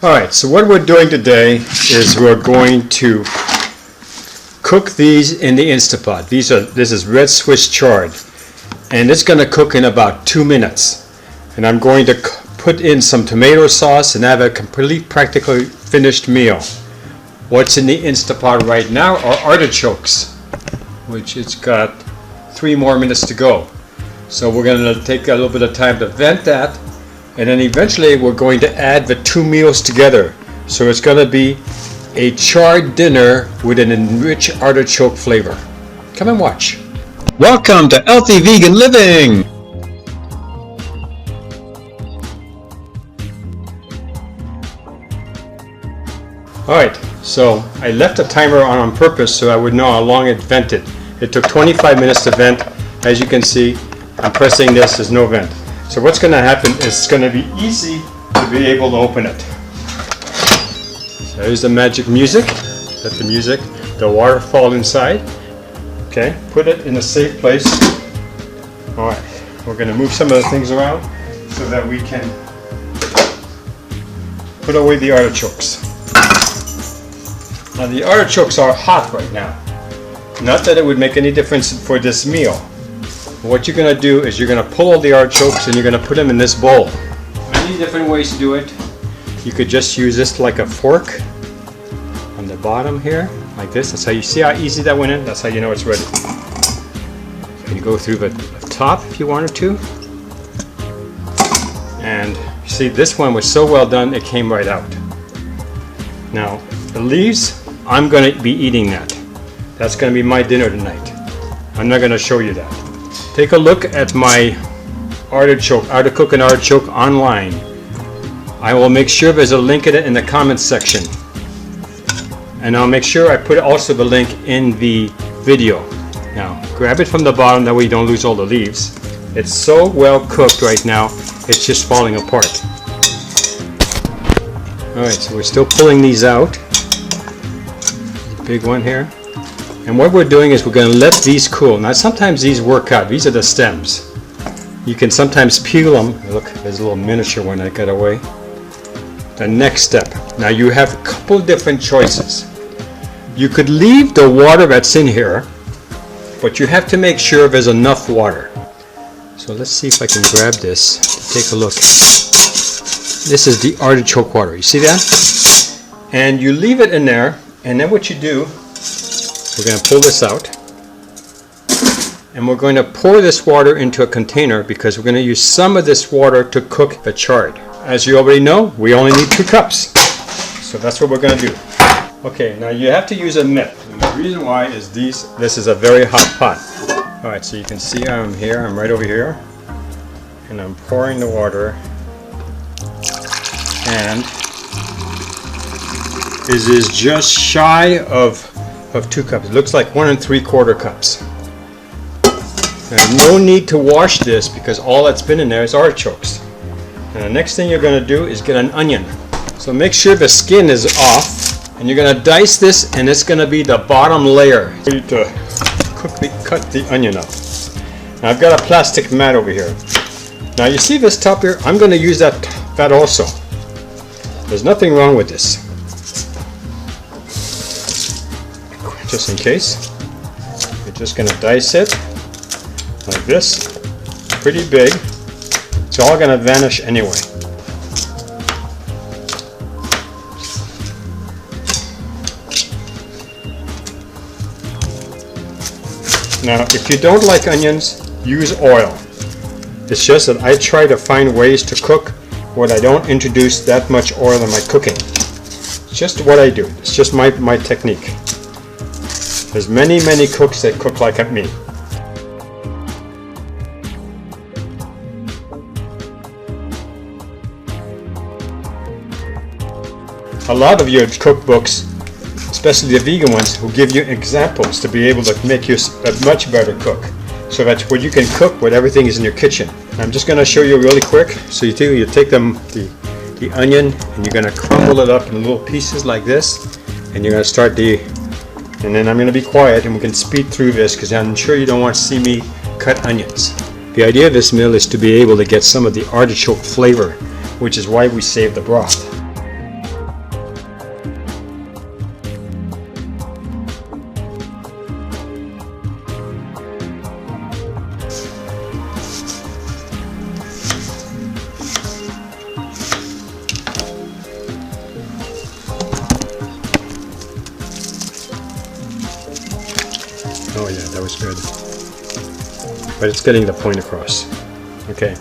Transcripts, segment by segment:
Alright, so what we're doing today is we're going to cook these in the Instapot. This is red Swiss chard, and it's going to cook in about 2 minutes. And I'm going to put in some tomato sauce and have a complete, practically finished meal. What's in the Instapot right now are artichokes, which it's got 3 more minutes to go. So we're going to take a little bit of time to vent that, and then eventually we're going to add the 2 meals together. So it's going to be a chard dinner with an enriched artichoke flavor. Come and watch. Welcome to Healthy Vegan Living! Alright, so I left the timer on purpose so I would know how long it vented. It took 25 minutes to vent. As you can see, I'm pressing this, there's no vent. So what's going to happen is it's going to be easy to be able to open it. So there's the magic music. Let the water fall inside. Okay, put it in a safe place. Alright, we're going to move some of the things around so that we can put away the artichokes. Now the artichokes are hot right now. Not that it would make any difference for this meal. What you're going to do is you're going to pull all the artichokes and you're going to put them in this bowl. Many different ways to do it. You could just use this like a fork on the bottom here, like this. That's how you see how easy that went in. That's how you know it's ready. You can go through the top if you wanted to. And you see, this one was so well done it came right out. Now the leaves, I'm going to be eating that. That's going to be my dinner tonight. I'm not going to show you that. Take a look at my Artichoke and Artichoke online. I will make sure there's a link in the comments section. And I'll make sure I put also the link in the video. Now, grab it from the bottom, that way you don't lose all the leaves. It's so well cooked right now, it's just falling apart. Alright, so we're still pulling these out. The big one here. And what we're doing is we're going to let these cool. Now sometimes these work out. These are the stems. You can sometimes peel them. Look, there's a little miniature one that got away. The next step. Now you have a couple different choices. You could leave the water that's in here, but you have to make sure there's enough water. So let's see if I can grab this. Take a look. This is the artichoke water. You see that? And you leave it in there, and then what you do, we're going to pull this out, and we're going to pour this water into a container because we're going to use some of this water to cook the chard. As you already know, we only need 2 cups. So that's what we're going to do. Okay, now you have to use a mitt. And the reason why is this is a very hot pot. Alright, so you can see I'm here, I'm right over here, and I'm pouring the water, and this is just shy of 2 cups. It looks like 1 3/4 cups. There's no need to wash this because all that's been in there is artichokes. And the next thing you're going to do is get an onion. So make sure the skin is off, and you're going to dice this, and it's going to be the bottom layer. You need to cut the onion up. Now I've got a plastic mat over here. Now you see this top here? I'm going to use that also. There's nothing wrong with this. Just in case, you're just going to dice it like this, pretty big. It's all going to vanish anyway. Now, if you don't like onions, use oil. It's just that I try to find ways to cook where I don't introduce that much oil in my cooking. It's just what I do. It's just my technique. There's many cooks that cook like me. A lot of your cookbooks, especially the vegan ones, will give you examples to be able to make you a much better cook. So that's where you can cook when everything is in your kitchen. I'm just going to show you really quick. So you take the onion, and you're going to crumble it up in little pieces like this, and you're going to start and then I'm going to be quiet and we can speed through this because I'm sure you don't want to see me cut onions. The idea of this meal is to be able to get some of the artichoke flavor, which is why we save the broth. was good. But it's getting the point across. Okay.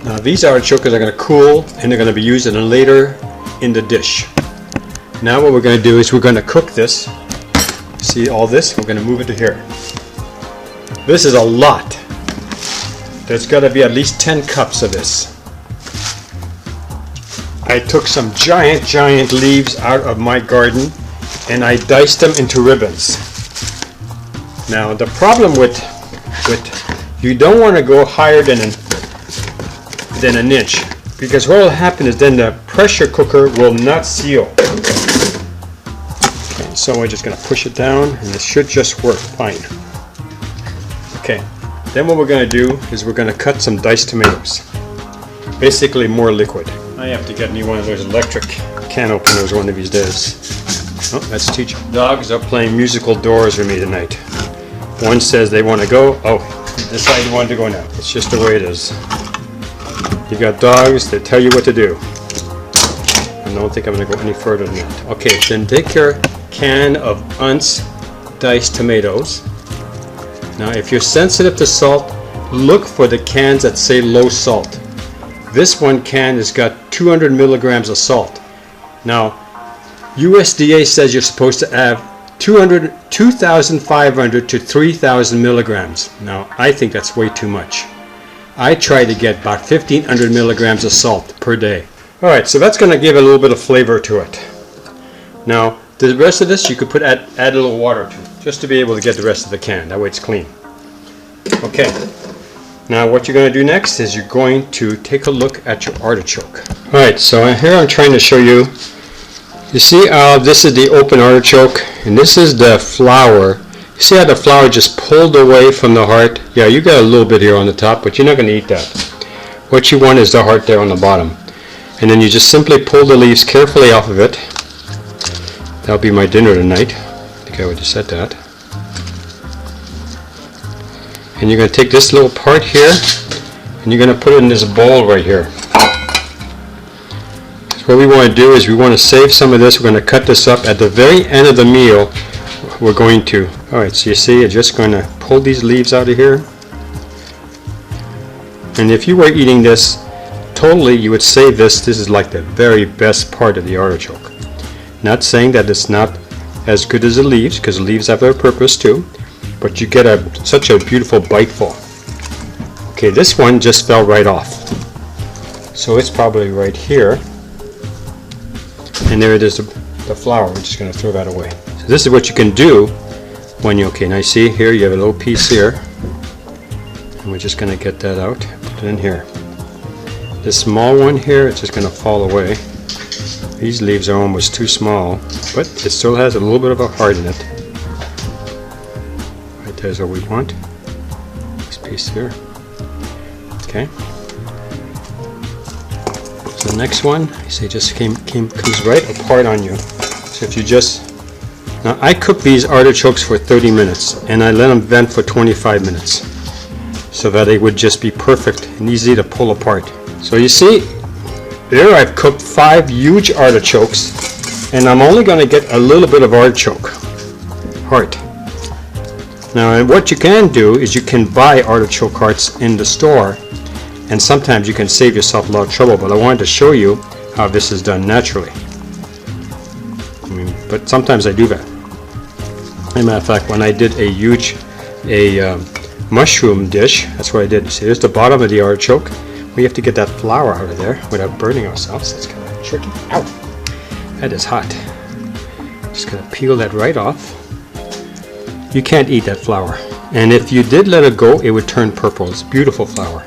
Now these artichokes are going to cool and they're going to be used later in the dish. Now what we're going to do is we're going to cook this. See all this? We're going to move it to here. This is a lot. There's got to be at least 10 cups of this. I took some giant leaves out of my garden and I diced them into ribbons. Now the problem with you don't want to go higher than an inch, because what will happen is then the pressure cooker will not seal. Okay, so we're just going to push it down and it should just work fine. Okay, then what we're going to do is we're going to cut some diced tomatoes. Basically more liquid. I have to get me one of those electric can openers one of these days. Oh, that's teaching. Dogs are playing musical doors with me tonight. One says they want to go. Oh, decide you want to go now. It's just the way it is. You got dogs that tell you what to do. I don't think I'm going to go any further than that. Okay, then take your can of Unce diced tomatoes. Now, if you're sensitive to salt, look for the cans that say low salt. This one can has got 200 milligrams of salt. Now, USDA says you're supposed to have 2,500 to 3,000 milligrams. Now, I think that's way too much. I try to get about 1,500 milligrams of salt per day. Alright, so that's going to give a little bit of flavor to it. Now, the rest of this you could add a little water to, just to be able to get the rest of the can. That way it's clean. Okay, now what you're going to do next is you're going to take a look at your artichoke. Alright, so here I'm trying to show you. You see this is the open artichoke, and this is the flower. You see how the flower just pulled away from the heart? Yeah, you got a little bit here on the top, but you're not going to eat that. What you want is the heart there on the bottom. And then you just simply pull the leaves carefully off of it. That'll be my dinner tonight. I think I would have said that. And you're going to take this little part here, and you're going to put it in this bowl right here. So what we want to do is we want to save some of this. We're going to cut this up at the very end of the meal. We're going to. Alright, so you see, you're just going to pull these leaves out of here. And if you were eating this totally, you would save this. This is like the very best part of the artichoke. Not saying that it's not as good as the leaves, because the leaves have their purpose too, but you get such a beautiful biteful. Okay, this one just fell right off. So it's probably right here. And there it is, the flower. We're just going to throw that away. So this is what you can do when you, okay, now you see here you have a little piece here. And we're just going to get that out, put it in here. This small one here, it's just going to fall away. These leaves are almost too small, but it still has a little bit of a heart in it. Right there's what we want. This piece here. Okay. So the next one, you see, just comes right apart on you. So if you just, now I cook these artichokes for 30 minutes, and I let them vent for 25 minutes, so that they would just be perfect and easy to pull apart. So you see, there I've cooked 5 huge artichokes, and I'm only going to get a little bit of artichoke heart. Now what you can do is you can buy artichoke hearts in the store, and sometimes you can save yourself a lot of trouble, but I wanted to show you how this is done naturally. But sometimes I do that. As a matter of fact, when I did a huge mushroom dish, that's what I did. See, there's the bottom of the artichoke. We have to get that flour out of there without burning ourselves. That's kind of tricky. Ow! That is hot. Just gonna peel that right off. You can't eat that flour. And if you did let it go, it would turn purple. It's beautiful flour.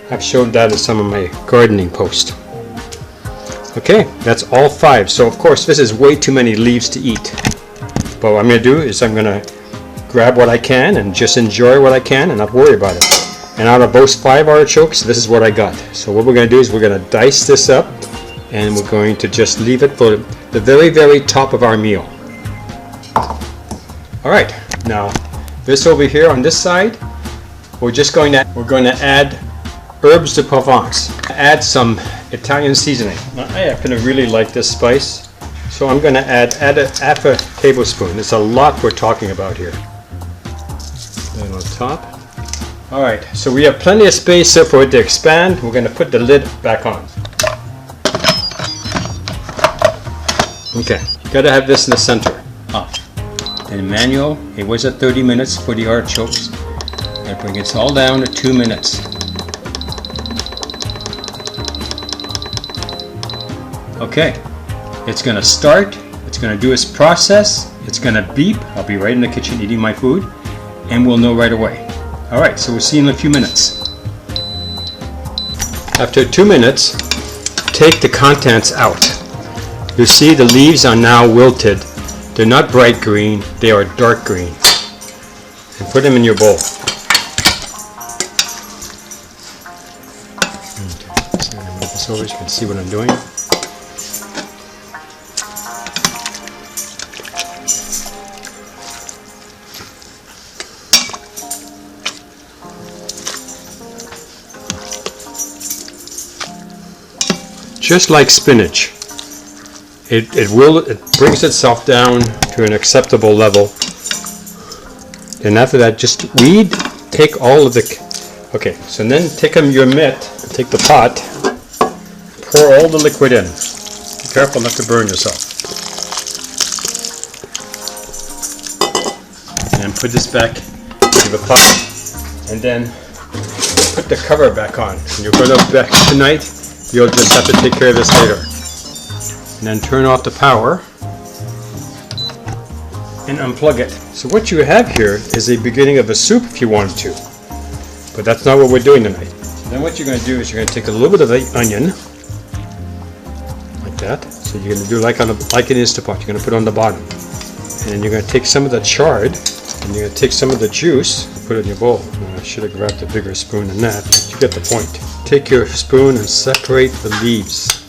I've showed that in some of my gardening posts. Okay, that's all 5. So of course this is way too many leaves to eat. But what I'm going to do is I'm going to grab what I can and just enjoy what I can and not worry about it. And out of those 5 artichokes, this is what I got. So what we're going to do is we're going to dice this up, and we're going to just leave it for the very, very top of our meal. Alright, now this over here on this side, we're going to add herbes de Provence. Add some Italian seasoning. Now I happen to really like this spice, So I'm going to add a half a tablespoon. It's a lot we're talking about here. Then on top. Alright, so we have plenty of space here for it to expand. We're going to put the lid back on. Okay, you got to have this in the center. In the manual, it was at 30 minutes for the artichokes. I bring it all down to 2 minutes. Okay, it's going to start, it's going to do its process, it's going to beep. I'll be right in the kitchen eating my food, and we'll know right away. Alright, so we'll see you in a few minutes. After 2 minutes, take the contents out. You see the leaves are now wilted. They're not bright green, they are dark green. And put them in your bowl. Okay, so I'm going to move this over so you can see what I'm doing. Just like spinach, it brings itself down to an acceptable level, and after that just take all of the, okay, so then take your mitt, take the pot, pour all the liquid in. Be careful not to burn yourself. And put this back into the pot, and then put the cover back on. When you go to bed tonight, you'll just have to take care of this later. And then turn off the power and unplug it. So what you have here is a beginning of a soup if you wanted to. But that's not what we're doing tonight. So then what you're going to do is you're going to take a little bit of the onion, like that. So you're going to do like in Instapot, you're going to put it on the bottom. And then you're going to take some of the chard, and you're going to take some of the juice, and put it in your bowl. I should have grabbed a bigger spoon than that, but you get the point. Take your spoon and separate the leaves.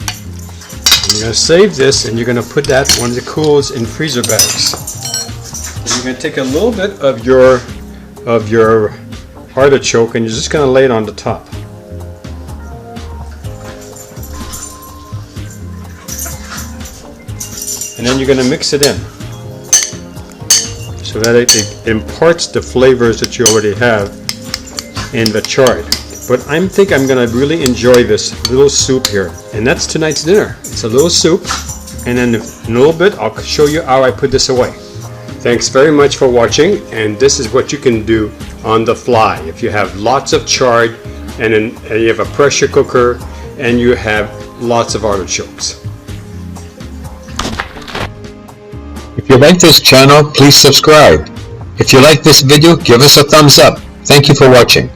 And you're going to save this, and you're going to put that when it cools in freezer bags. And you're going to take a little bit of your artichoke, and you're just going to lay it on the top. And then you're going to mix it in, so that it imparts the flavors that you already have in the chard. But I think I'm going to really enjoy this little soup here. And that's tonight's dinner. It's a little soup, and then in a little bit I'll show you how I put this away. Thanks very much for watching, and this is what you can do on the fly. If you have lots of chard, and you have a pressure cooker, and you have lots of artichokes. If you like this channel, please subscribe. If you like this video, give us a thumbs up. Thank you for watching.